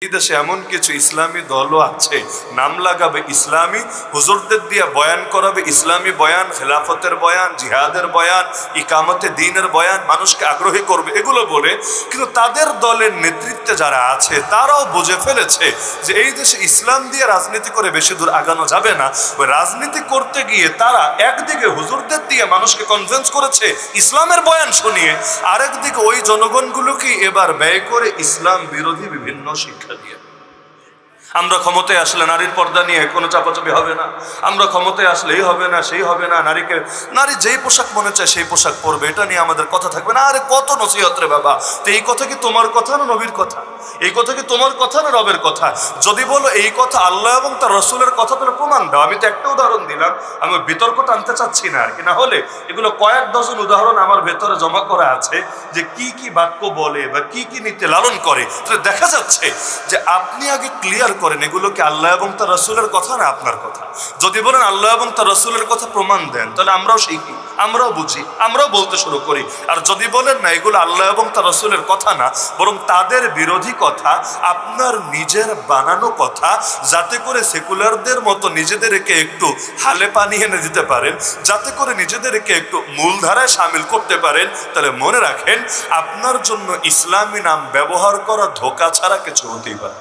এই দেশে এমন কিছু ইসলামী দলও আছে, নাম লাগাবে ইসলামী, হুজুরদের দিয়ে বয়ান করাবে ইসলামী বয়ান, খেলাফতের বয়ান, জিহাদের বয়ান, ইকামতে দ্বীনের বয়ান, মানুষকে আগ্রহী করবে এগুলো বলে। কিন্তু তাদের দলের নেতৃত্বে যারা আছে তারাও বুঝে ফেলেছে যে এই দেশে ইসলাম দিয়ে রাজনীতি করে বেশি দূর আগানো যাবে না। ওই রাজনীতি করতে গিয়ে তারা একদিকে হুজুরদের দিয়ে মানুষকে কনভিন্স করেছে ইসলামের বয়ান শুনিয়ে, আরেকদিকে ওই জনগণগুলোকে এবার ব্যয় করে ইসলাম বিরোধী বিভিন্ন শিক্ষা দিয়ে। আমরা ক্ষমতায় আসলে নারীর পর্দা নিয়ে কোনো চাপাচাপি হবে না, আমরা ক্ষমতায় আসলে এই হবে না সেই হবে না, নারী যেই পোশাক মনে চায় সেই পোশাক পরবে, এটা নিয়ে আমাদের কথা থাকবে না। আরে কত নসিহত রে বাবা! তো এই কথা কি তোমার কথা না নবীর কথা? এই কথা কি তোমার কথা না রবের কথা? যদি বলো এই কথা আল্লাহ এবং তার রসুলের কথা, তাহলে প্রমাণ দাও। আমি তো একটা উদাহরণ দিলাম, আমি বিতর্ক টানতে চাচ্ছি না আর কি। না হলে এগুলো কয়েক ডজন উদাহরণ আমার ভেতরে জমা করা আছে যে কি কি বাক্য বলে বা কি কি নীতি লালন করে। দেখা যাচ্ছে যে আপনি আগে ক্লিয়ার করেন এগুলো কি আল্লাহ এবং তার রসুলের কথা না আপনার কথা। যদি বলেন আল্লাহ এবং তার রসুলের কথা, প্রমাণ দেন, তাহলে আমরাও শিখি, আমরাও বুঝি, আমরাও বলতে শুরু করি। আর যদি বলেন না এগুলো আল্লাহ এবং তার রসুলের কথা না, বরং তাদের বিরোধী কথা, আপনার নিজের বানানো কথা, যাতে করে সেকুলারদের মতো নিজেদেরকে একটু হালে পানি এনে দিতে পারেন, যাতে করে নিজেদেরকে একটু মূলধারায় সামিল করতে পারেন, তাহলে মনে রাখেন আপনার জন্য ইসলামী নাম ব্যবহার করা ধোঁকা ছাড়া কিছু হতেই পারে।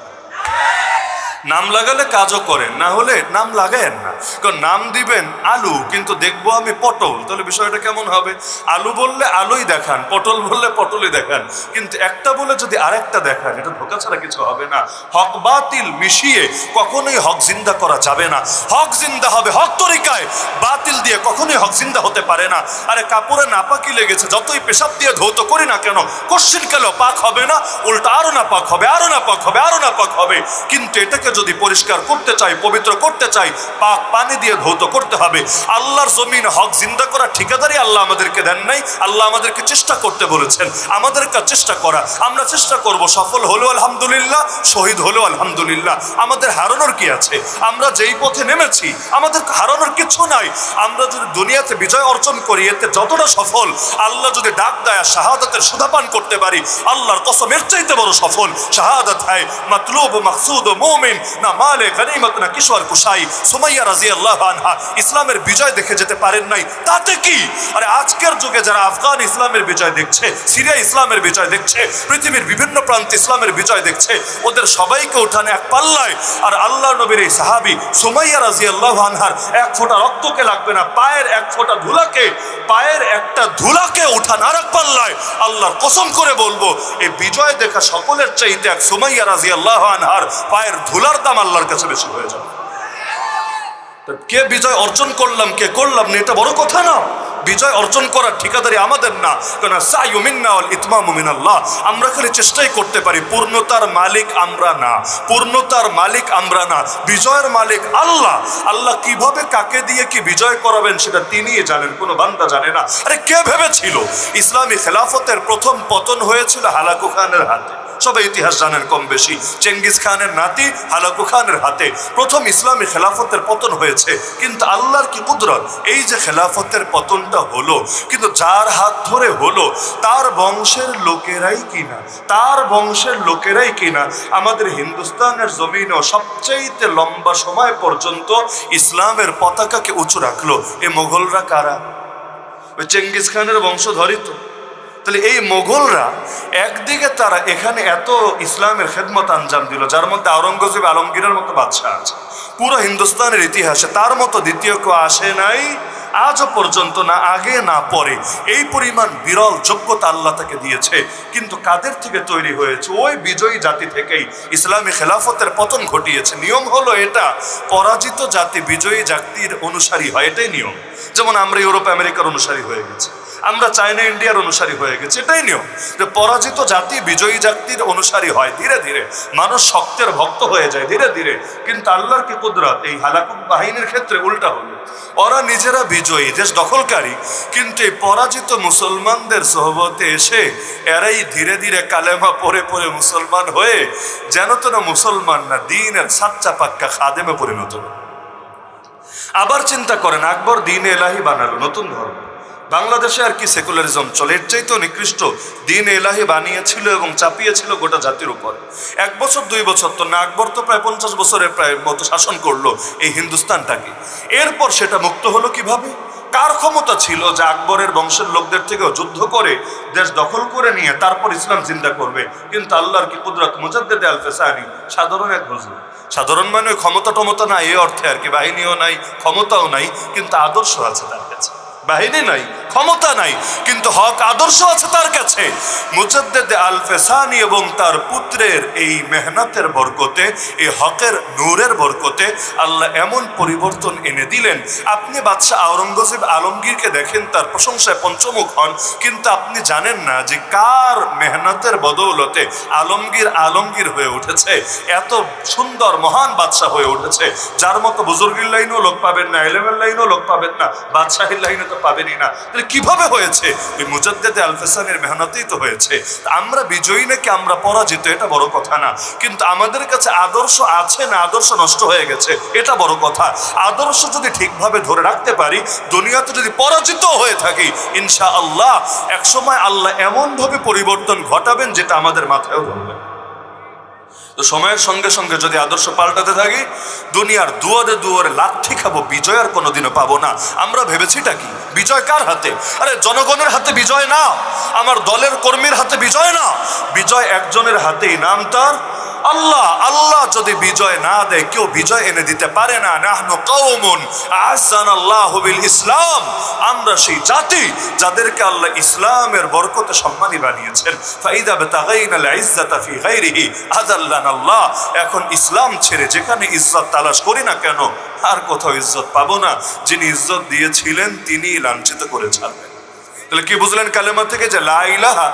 নাম লাগালে কাজও করেন, না হলে নাম লাগায়েন না। কারণ নাম দিবেন আলু কিন্তু দেখবো আমি পটল, তাহলে বিষয়টা কেমন হবে? আলু বললে আলুই দেখান, পটল বললে পটলই দেখান, কিন্তু একটা বলে যদি আরেকটা দেখান, এটা ধোঁকা ছাড়া কিছু হবে না। হক বাতিল মিশিয়ে কখনোই হক জিন্দা করা যাবে না। হক জিন্দা হবে হক তরিকায়, বাতিল দিয়ে কখনোই হক জিন্দা হতে পারে না। আরে কাপড়ে নাপাকি লেগেছে, যতই পেশাব দিয়ে ধৌত করি না কেন, কোশ্চিন কালেও পাক হবে না, উল্টা আরো না পাক হবে, আরো না পাক হবে, আরো না পাক হবে। কিন্তু এটাকে যদি পরিষ্কার করতে চাই, পবিত্র করতে চাই, পাক পানি দিয়ে ধৌত করতে হবে। আল্লাহর জমিন হক জিন্দা করা ঠিকাদারি আল্লাহ আমাদেরকে দেন নাই, আল্লাহ আমাদেরকে চেষ্টা করতে বলেছেন। আমাদের কাছে চেষ্টা করা, আমরা চেষ্টা করব, সফল হলেও আলহামদুলিল্লাহ, শহীদ হলেও আলহামদুলিল্লাহ। আমাদের হারানোর কি আছে? আমরা যেই পথে নেমেছি আমাদের হারানোর কিছু নাই। আমরা যদি দুনিয়াতে বিজয় অর্জন করি, এতে যতটা সফল, আল্লাহ যদি ডাক দেয় শাহাদাতের সুধাপান করতে পারি, আল্লাহর কসম এর চাইতে বড় সফল শাহাদাত হয়। মাতলুব মাকসুদ মুমিন না মালে গনিমত না কিশোর কুশাই। সুমাইয়া রাদিয়াল্লাহু আনহা ইসলামের বিজয় দেখে যেতে পারেন নাই, তাতে কি? আরে আজকের যুগে যারা আফগান ইসলামের বিজয় দেখছে, সিরিয়া ইসলামের বিজয় দেখছে, পৃথিবীর বিভিন্ন প্রান্তে ইসলামের বিজয় দেখছে, ওদের সবাইকে উঠানে এক পাল্লায়। আর আল্লাহ নবীর এই সাহাবী সুমাইয়া রাদিয়াল্লাহু আনহার এক ফোঁটা রক্তকে লাগবে না, পায়ের এক ফোঁটা ধুলাকে, পায়ের একটা ধুলাকে উঠান আর এক পাল্লায়। আল্লাহর কসম করে বলবো, এই বিজয় দেখা সকলের চাইতে এক সুমাইয়া রাদিয়াল্লাহু আনহার পায়ের ধুলার দাম আল্লাহর কাছে বেশি হয়ে যাবে। কে বিজয় অর্জন করলাম কে করলাম না, এটা বড় কথা না। বিজয় অর্জন করার ঠিকাদারি আমাদের না, কারণ সাইয়ু মিন্না ওয়াল ইতমামু মিনাল্লাহ। আমরা খালি চেষ্টাই করতে পারি, পূর্ণতার মালিক আমরা না, পূর্ণতার মালিক আমরা না, বিজয়ের মালিক আল্লাহ। আল্লাহ কিভাবে কাকে দিয়ে কি বিজয় করাবেন সেটা তিনিই জানেন, কোনো বান্দা জানে না। আরে কে ভেবেছিল ইসলামী খেলাফতের প্রথম পতন হয়েছিল হালাকু খানের হাতে? সবাই ইতিহাস জানেন কম বেশি। চেঙ্গিস খানের নাতি হালাকু খানের হাতে প্রথম ইসলামী খেলাফতের পতন হয়েছে। কিন্তু আল্লাহর কি কুদরত, এই যে খেলাফতের পতনটা হলো, কিন্তু যার হাত ধরে হলো তার বংশের লোকেরাই কিনা, তার বংশের লোকেরাই কিনা আমাদের হিন্দুস্তানের জমিনেও সবচেয়ে লম্বা সময় পর্যন্ত ইসলামের পতাকাকে উঁচু রাখলো। এই মোগলরা কারা? ওই চেঙ্গিস খানের বংশধরই তো। তাহলে এই মোগলরা একদিকে তারা এখানে এত ইসলামের খেদমত আঞ্জাম দিল, যার মধ্যে আওরঙ্গজেব আলমগীরের মতো বাদশাহ আছে পুরো হিন্দুস্তানের ইতিহাসে, তার মতো দ্বিতীয় কেউ আসে নাই আজও পর্যন্ত, না আগে না পরে। এই পরিমাণ বিরল যোগ্যতা আল্লাহ তাকে দিয়েছে। কিন্তু কাদের থেকে তৈরি হয়েছে? ওই বিজয়ী জাতি থেকেই ইসলামী খেলাফতের পতন ঘটিয়েছে। নিয়ম হলো এটা, পরাজিত জাতি বিজয়ী জাতির অনুসারী হয়, এটাই নিয়ম। যেমন আমরা ইউরোপ আমেরিকার অনুসারী হয়ে গেছি, আমরা চায়না ইন্ডিয়ার অনুসারী হয়ে গেছে, এটাই নিয়ম যে পরাজিত জাতি বিজয়ী জাতির অনুসারী হয়। ধীরে ধীরে মানুষ শক্তের ভক্ত হয়ে যায়, ধীরে ধীরে। কিন্তু আল্লাহর কি কুদরত, এই হালাকু বাহিনীর ক্ষেত্রে উল্টা হলো। ওরা নিজেরা বিজয়ী, দেশ দখলকারী, কিন্তু এই পরাজিত মুসলমানদের সোহবতে এসে এরাই ধীরে ধীরে কালেমা পড়ে পড়ে মুসলমান হয়ে যেন তো না মুসলমান না, দ্বীনের সাচ্চা পাক্কা খাদেমে পরিণত হলো। আবার চিন্তা করেন, আকবর দ্বীন এলাহি বানালো, নতুন ধর্ম। বাংলাদেশে আর কি সেকুলারিজম চলে? এর চাইতেও নিকৃষ্ট দিন এলাহি বানিয়েছিল এবং চাপিয়েছিল গোটা জাতির উপর। 1 বছর 2 বছর তো না, আকবর তো প্রায় 50 বছরের প্রায় মতো শাসন করলো এই হিন্দুস্তানটাকে। এরপর সেটা মুক্ত হলো কিভাবে? কার ক্ষমতা ছিল যে আকবরের বংশের লোকদের থেকেও যুদ্ধ করে দেশ দখল করে নিয়ে তারপর ইসলাম জিন্দা করবে? কিন্তু আল্লাহর কি কুদরত! মুজাদ্দেদ আল ফেসানি সাধারণ এক হুজুর, সাধারণ মানে ক্ষমতা টমতা নাই এই অর্থে আর কি, বাহিনীও নাই ক্ষমতাও নাই, কিন্তু আদর্শ আছে তার কাছে। বাহিনী নাই, ক্ষমতা নাই, কিন্তু হক আদর্শ আছে তার কাছে। মুজাদ্দেদ আল ফেসানি এবং তার পুত্রের এই মেহনতের বরকতে, এই হকের নূরের বরকতে আল্লাহ এমন পরিবর্তন এনে দিলেন। আপনি বাদশাহ আওরঙ্গজেব আলমগীরকে দেখেন, তার প্রশংসায় পঞ্চমুখ হন, কিন্তু আপনি জানেন না যে কার মেহনতের বদৌলতে আলমগীর আলমগীর হয়ে উঠেছে, এত সুন্দর মহান বাদশাহ হয়ে উঠেছে, যার মতো বুজুর্গির লাইনেও লোক পাবেন না, এলেমের লাইনেও লোক পাবেন না, বাদশাহের লাইনে তো পাবেনই না। তাহলে কিভাবে হয়েছে? ওই মুজাদ্দেদ আল ফেসানির মেহনতেই তো হয়েছে। আমরা বিজয়ী নাকি আমরা পরাজিত এটা বড় কথা না, কিন্তু আমাদের কাছে আদর্শ আছে না আদর্শ নষ্ট হয়ে গেছে এটা বড় কথা। আদর্শ যদি ঠিকভাবে ধরে রাখতে পারি, দুনিয়াতে যদি পরাজিত হয়ে থাকি, ইনশাআল্লাহ একসময় আল্লাহ এমনভাবে পরিবর্তন ঘটাবেন যেটা আমাদের মাথায়ও ধরবে। তো সময়ের সঙ্গে সঙ্গে যদি আদর্শ পাল্টাতে থাকি, দুনিয়ার দুয়ারে দুয়ারে লাথি খাবো, বিজয় আর কোনোদিনও পাবো না। আমরা ভেবেছিটা কি? বিজয় কার হাতে? আরে জনগণের হাতে বিজয় না, আমার দলের কর্মীর হাতে বিজয় না, বিজয় একজনের হাতেই, নাম তার আল্লাহ। আল্লাহ যদি বিজয় না দেয়, কেউ বিজয় এনে দিতে পারে না। নাহনু কওমুন আ'আজ্জানাল্লাহু বিল ইসলাম, আমরা সেই জাতি যাদেরকে আল্লাহ ইসলামের বরকতে সম্মানী বানিয়েছেন। ফাইদা বিতাগাইনাল ইজ্জাতা ফি গায়রিহি আযাল্লানাল্লাহ, এখন ইসলাম ছেড়ে যেখানে ইজ্জত তালাশ করি না কেন, আর কোথাও ইজ্জত পাবো না। যিনি ইজ্জত দিয়েছিলেন তিনিই লাঞ্ছিত করে ছাড়বেন। তাহলে কি বুঝলেন কালেমা থেকে? যে লা ইলাহা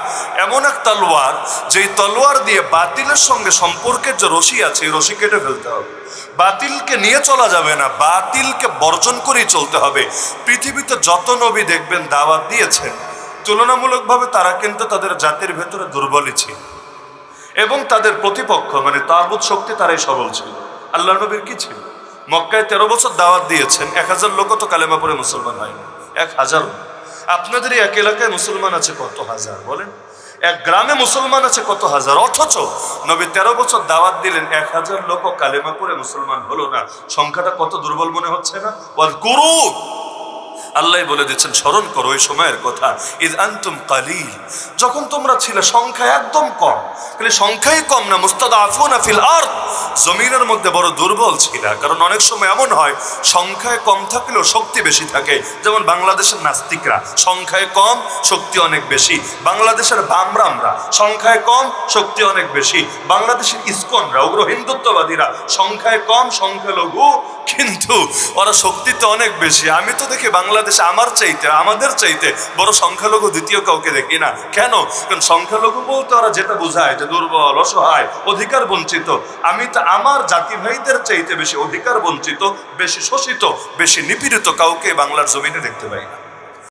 এমন এক তলোয়ার, যেই তলোয়ার দিয়ে বাতিলের সঙ্গে সম্পর্কের যে রশি আছে, এই রশি কেটে ফেলতে হবে। বাতিলকে নিয়ে চলা যাবে না, বাতিলকে বর্জন করেই চলতে হবে। পৃথিবীতে যত নবী দেখবেন দাওয়াত দিয়েছেন, তুলনামূলকভাবে তারা কিন্তু তাদের জাতির ভেতরে দুর্বলই ছিল এবং তাদের প্রতিপক্ষ মানে তাগুত শক্তি তারাই সবল ছিল। আল্লাহ নবীর কি ছিল? মক্কায় 13 বছর দাওয়াত দিয়েছেন, 1000 লোক তো কালেমা পড়ে মুসলমান হয়নি। 1000। আপনাদের এক এলাকায় মুসলমান আছে কত হাজার বলেন? এক গ্রামে মুসলমান আছে কত হাজার, অথচ নবী 13 বছর দাওয়াত দিলেন, 1000 লোক কালেমা পড়ে মুসলমান হলো না। সংখ্যাটা কত দুর্বল মনে হচ্ছে না? ওয়াজকুরু, আল্লাহ বলে দিচ্ছেন স্মরণ করো ওই সময়ের কথা। ইদ আনতুম কালিল, যখন তোমরা ছিলে সংখ্যা একদম কম। তাহলে সংখ্যাই কম না, মুস্তাদাফুনা ফিল আরদ, জমিনের মধ্যে বড় দুর্বল ছিল। কারণ অনেক সময় এমন হয় সংখ্যায় কম থাকলেও শক্তি বেশি থাকে। যেমন বাংলাদেশের নাস্তিকরা সংখ্যায় কম, শক্তি অনেক বেশি। বাংলাদেশের বামরামরা সংখ্যায় কম, শক্তি অনেক বেশি। বাংলাদেশের ইসকনরা, উগ্র হিন্দুত্ববাদীরা সংখ্যায় কম, সংখ্যালঘু, কিন্তু ওরা শক্তিতে অনেক বেশি। আমি তো দেখি বাংলাদেশে আমাদের চাইতে বড় সংখ্যালঘু দ্বিতীয় কাউকে দেখি না। কেন? কারণ সংখ্যালঘু বলতে ওরা যেটা বোঝায় যে দুর্বল, অসহায়, অধিকার বঞ্চিত। আমি তো আমার জাতি ভাইদের চাইতে বেশি অধিকার বঞ্চিত, বেশি শোষিত, বেশি নিপীড়িত কাউকে বাংলার জমিনে দেখতে পাই না।